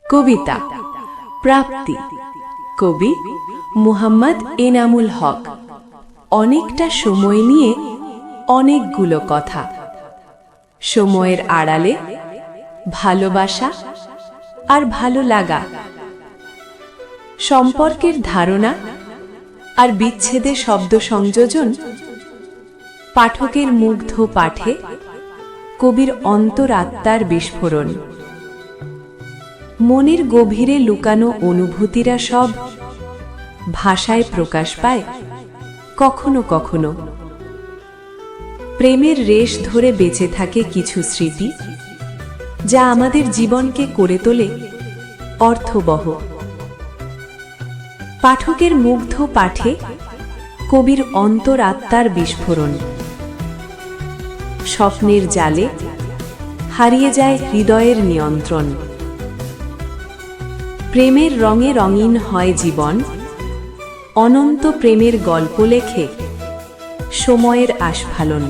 কবিতা প্রাপ্তি। কবি মুহাম্মদ এনামুল হক। অনেকটা সময় নিয়ে অনেকগুলো কথা, সময়ের আড়ালে ভালোবাসা আর ভালো লাগা, সম্পর্কের ধারণা আর বিচ্ছেদের শব্দ সংযোজন। পাঠকের মুগ্ধ পাঠে কবির অন্তরাত্মার বিস্ফোরণ। মনের গভীরে লুকানো অনুভূতিরা সব ভাষায় প্রকাশ পায় কখনো কখনো। প্রেমের রেশ ধরে বেঁচে থাকে কিছু স্মৃতি, যা আমাদের জীবনকে করে তোলে অর্থবহ। পাঠকের মুগ্ধ পাঠে কবির অন্তরাত্মার বিস্ফোরণ। স্বপ্নের জালে হারিয়ে যায় হৃদয়ের নিয়ন্ত্রণ। প্রেমের রঙে রঙিন হয় জীবন, অনন্ত প্রেমের গল্প লেখে সময়ের আস্ফালন।